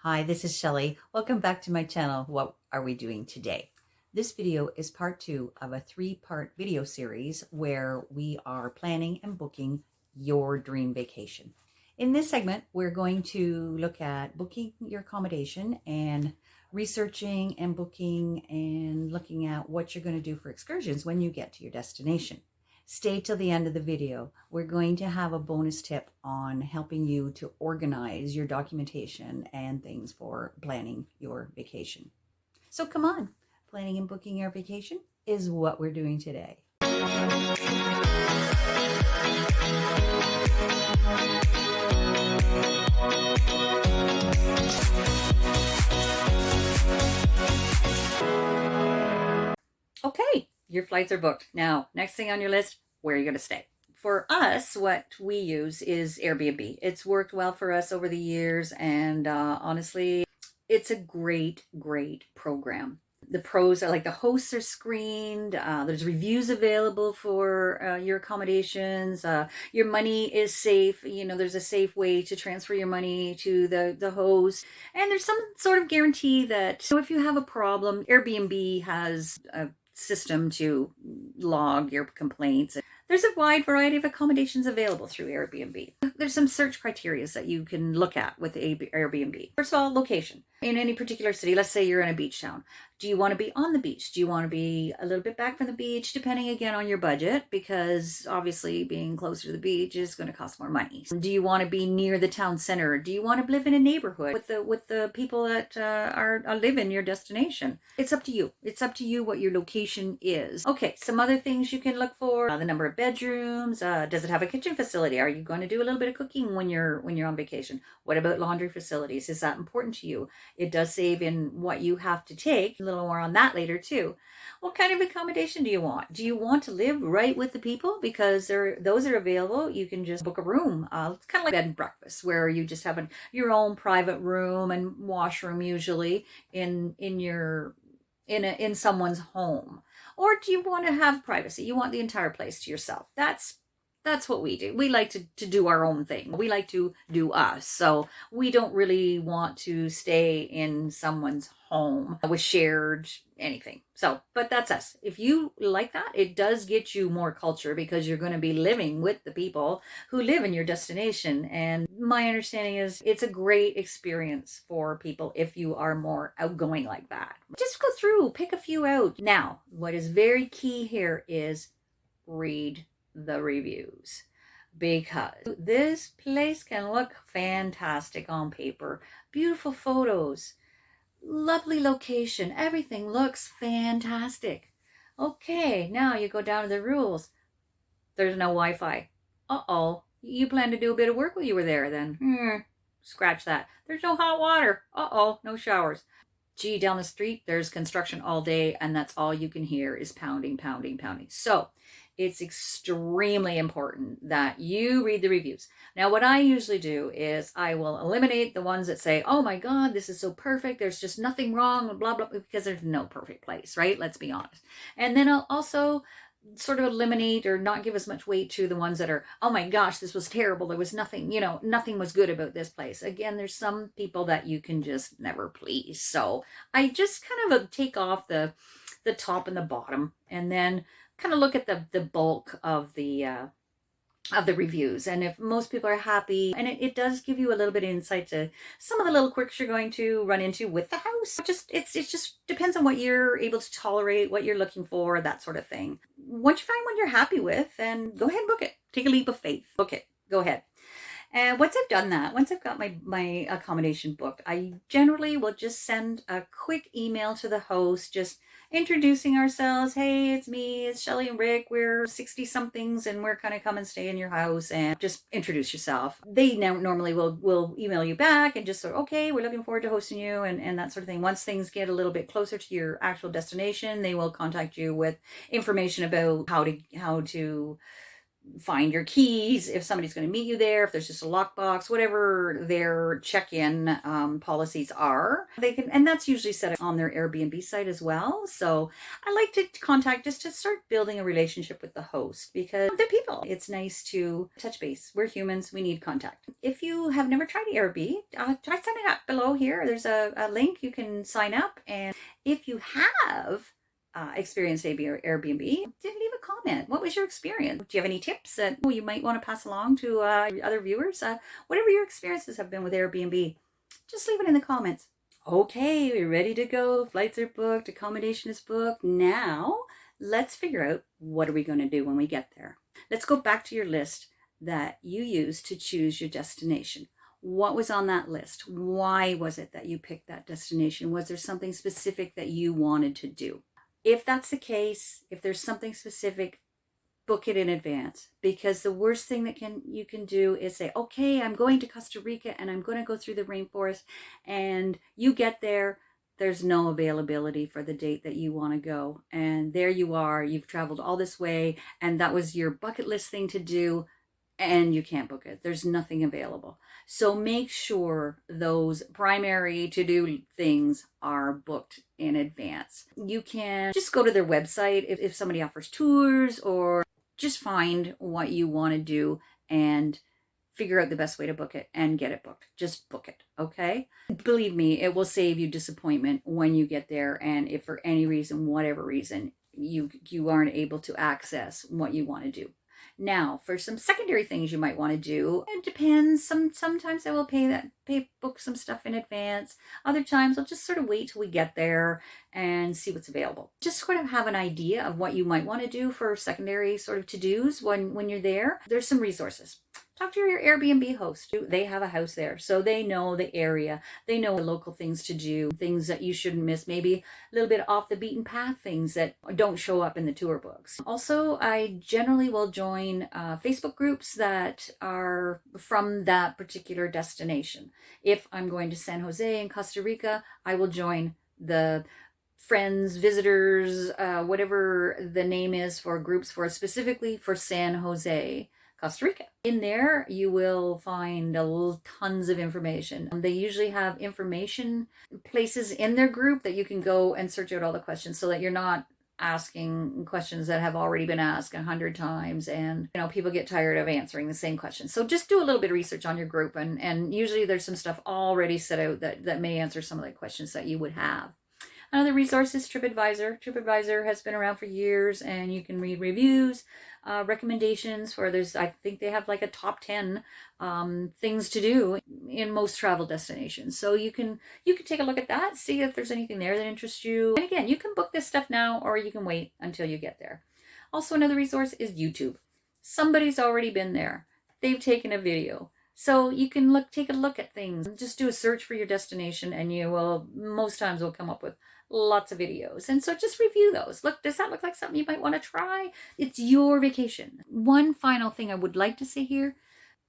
Hi, this is Shelley. Welcome back to my channel. What are we doing today? This video is part 2 of a 3-part video series where we are planning and booking your dream vacation. In this segment, we're going to look at booking your accommodation and researching and booking and looking at what you're going to do for excursions when you get to your destination. Stay till the end of the video. We're going to have a bonus tip on helping you to organize your documentation and things for planning your vacation. So come on, planning and booking your vacation is what we're doing today. Okay, your flights are booked. Now, next thing on your list, where are you going to stay? For us, what we use is Airbnb. It's worked well for us over the years, and honestly, it's a great program. The pros are like the hosts are screened, there's reviews available for your accommodations, your money is safe, there's a safe way to transfer your money to the host, and there's some sort of guarantee that if you have a problem, Airbnb has a system to log your complaints. There's a wide variety of accommodations available through Airbnb. There's some search criteria that you can look at with Airbnb. First of all, location. In any particular city, let's say you're in a beach town. Do you want to be on the beach? Do you want to be a little bit back from the beach, depending again on your budget? Because obviously being closer to the beach is going to cost more money. Do you want to be near the town center? Do you want to live in a neighborhood with the people that live in your destination? It's up to you. It's up to you what your location is. Okay, some other things you can look for: the number of bedrooms. Does it have a kitchen facility? Are you going to do a little bit of cooking when you're on vacation? What about laundry facilities? Is that important to you? It does save in what you have to take. A little more on that later too. What kind of accommodation do you want? Do you want to live right with the people? Because those are available. You can just book a room. It's kind of like bed and breakfast, where you just have your own private room and washroom, usually in someone's home. Or do you want to have privacy? You want the entire place to yourself. That's what we do. We like to do our own thing. We like to do us. So we don't really want to stay in someone's home with shared anything. So, but that's us. If you like that, it does get you more culture, because you're going to be living with the people who live in your destination. And my understanding is it's a great experience for people if you are more outgoing like that. Just go through, pick a few out. Now, what is very key here is read the reviews, because this place can look fantastic on paper. Beautiful photos, lovely location, everything looks fantastic. Okay, now you go down to the rules. There's no Wi-Fi. Uh-oh, you plan to do a bit of work while you were there then. Scratch that. There's no hot water. Uh-oh, no showers. Gee, down the street, there's construction all day, and that's all you can hear is pounding, pounding, pounding. So it's extremely important that you read the reviews. Now, what I usually do is I will eliminate the ones that say, oh my God, this is so perfect, there's just nothing wrong, blah, blah, because there's no perfect place, right? Let's be honest. And then I'll also sort of eliminate or not give as much weight to the ones that are, oh my gosh, this was terrible, there was nothing, nothing was good about this place. Again, there's some people that you can just never please. So I just kind of take off the top and the bottom, and then kind of look at the bulk of the reviews. And if most people are happy, and it does give you a little bit of insight to some of the little quirks you're going to run into with the house. It just depends on what you're able to tolerate, what you're looking for, that sort of thing. Once you find one you're happy with, then go ahead and book it. Take a leap of faith. Book it. Go ahead. And once I've done that, once I've got my accommodation booked, I generally will just send a quick email to the host, just introducing ourselves. Hey, it's me, it's Shelley and Rick. We're 60-somethings and we're kind of come and stay in your house, and just introduce yourself. They now normally will email you back and just sort of, okay, we're looking forward to hosting you, and that sort of thing. Once things get a little bit closer to your actual destination, they will contact you with information about how to find your keys if somebody's going to meet you there, if there's just a lockbox, whatever their check-in policies are. They can, and that's usually set up on their Airbnb site as well. So I like to contact just to start building a relationship with the host because they're people. It's nice to touch base. We're humans. We need contact. If you have never tried Airbnb, try signing up below here. There's a link. You can sign up. And if you have experienced Airbnb, leave a comment. What was your experience? Do you have any tips that you might want to pass along to other viewers? Whatever your experiences have been with Airbnb, just leave it in the comments. Okay, we're ready to go. Flights are booked, accommodation is booked. Now, let's figure out what are we going to do when we get there. Let's go back to your list that you used to choose your destination. What was on that list? Why was it that you picked that destination? Was there something specific that you wanted to do? If that's the case, if there's something specific, book it in advance, because the worst thing that you can do is say, okay, I'm going to Costa Rica and I'm going to go through the rainforest, and you get there, there's no availability for the date that you want to go. And there you are, you've traveled all this way and that was your bucket list thing to do, and you can't book it. There's nothing available. So make sure those primary to-do things are booked in advance. You can just go to their website if somebody offers tours, or just find what you want to do and figure out the best way to book it and get it booked. Just book it, okay? Believe me, it will save you disappointment when you get there, and if for any reason, whatever reason, you aren't able to access what you want to do. Now, for some secondary things you might want to do, it depends. Sometimes I will book some stuff in advance. Other times I'll just sort of wait till we get there and see what's available. Just sort of have an idea of what you might want to do for secondary sort of to-dos when you're there. There's some resources. Talk to your Airbnb host. They have a house there, so they know the area. They know the local things to do, things that you shouldn't miss, maybe a little bit off the beaten path, things that don't show up in the tour books. Also, I generally will join Facebook groups that are from that particular destination. If I'm going to San Jose in Costa Rica, I will join the friends, visitors, whatever the name is for groups for specifically for San Jose, Costa Rica. In there, you will find tons of information. They usually have information places in their group that you can go and search out all the questions, so that you're not asking questions that have already been asked 100 times, and people get tired of answering the same questions. So just do a little bit of research on your group, and usually there's some stuff already set out that may answer some of the questions that you would have. Another resource is TripAdvisor. TripAdvisor has been around for years, and you can read reviews, recommendations for I think they have like a top 10 things to do in most travel destinations. So you can take a look at that, see if there's anything there that interests you. And again, you can book this stuff now, or you can wait until you get there. Also, another resource is YouTube. Somebody's already been there. They've taken a video. So you can take a look at things. Just do a search for your destination, and you will most times will come up with lots of videos. And so just review those. Look, does that look like something you might want to try? It's your vacation. One final thing I would like to say here: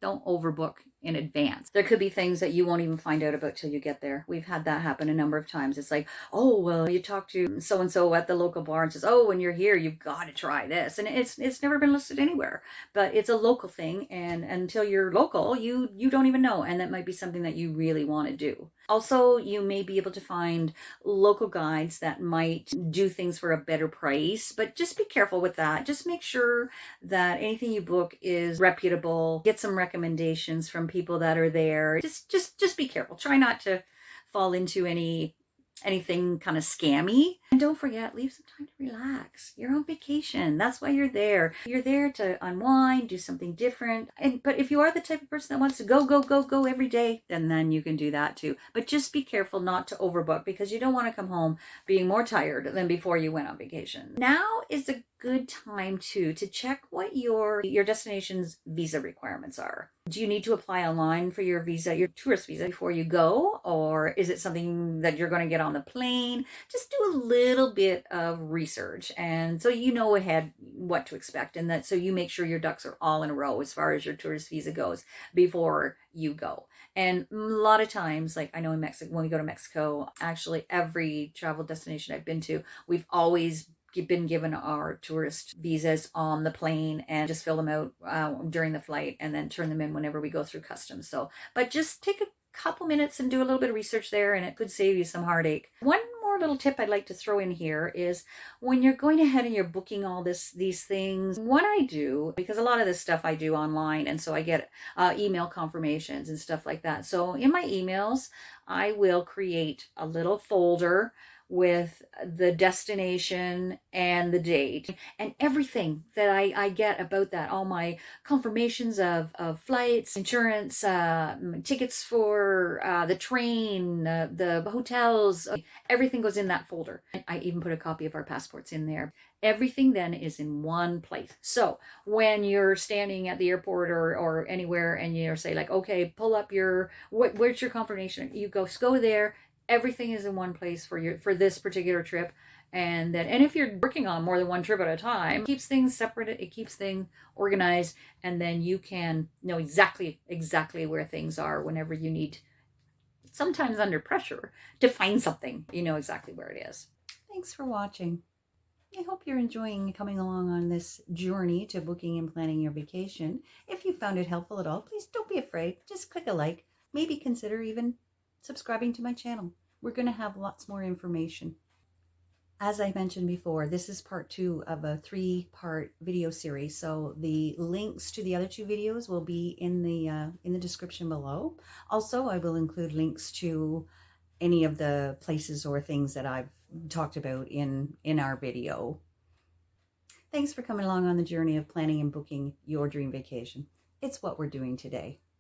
don't overbook in advance. There could be things that you won't even find out about till you get there. We've had that happen a number of times. It's like, oh, well, you talk to so-and-so at the local bar and says, oh, when you're here, you've got to try this. And it's never been listed anywhere, but it's a local thing. And until you're local, you don't even know. And that might be something that you really want to do. Also, you may be able to find local guides that might do things for a better price, but just be careful with that. Just make sure that anything you book is reputable. Get some recommendations from people that are there. Just be careful. Try not to fall into anything kind of scammy. And don't forget, leave some time to relax. You're on vacation. That's why you're there. You're there to unwind, do something different. But if you are the type of person that wants to go every day, then you can do that too. But just be careful not to overbook, because you don't want to come home being more tired than before you went on vacation. Now is a good time to check what your destination's visa requirements are. Do you need to apply online for your visa, your tourist visa, before you go? Or is it something that you're going to get on the plane? Just do a little bit of research, and so you know ahead what to expect, and that so you make sure your ducks are all in a row as far as your tourist visa goes before you go. And a lot of times, like I know in Mexico, when we go to Mexico, actually every travel destination I've been to, we've always been given our tourist visas on the plane and just fill them out during the flight and then turn them in whenever we go through customs. So, but just take a couple minutes and do a little bit of research there, and it could save you some heartache. One more little tip I'd like to throw in here is when you're going ahead and you're booking all these things, what I do, because a lot of this stuff I do online, and so I get email confirmations and stuff like that. So in my emails, I will create a little folder with the destination and the date and everything that I get about that, all my confirmations of flights, insurance, tickets for the train, the hotels, everything goes in that folder. I even put a copy of our passports in there. Everything then is in one place. So when you're standing at the airport or anywhere and you're say like, okay, pull up your, where's your confirmation? You go there. Everything is in one place for this particular trip. And if you're working on more than one trip at a time, it keeps things separate, it keeps things organized, and then you can know exactly where things are whenever you need, sometimes under pressure, to find something. You know exactly where it is. Thanks for watching. I hope you're enjoying coming along on this journey to booking and planning your vacation. If you found it helpful at all, please don't be afraid. Just click a like. Maybe consider even subscribing to my channel. We're going to have lots more information. As I mentioned before, this is part 2 of a 3-part video series. So the links to the other 2 videos will be in the description below. Also, I will include links to any of the places or things that I've talked about in our video. Thanks for coming along on the journey of planning and booking your dream vacation. It's what we're doing today.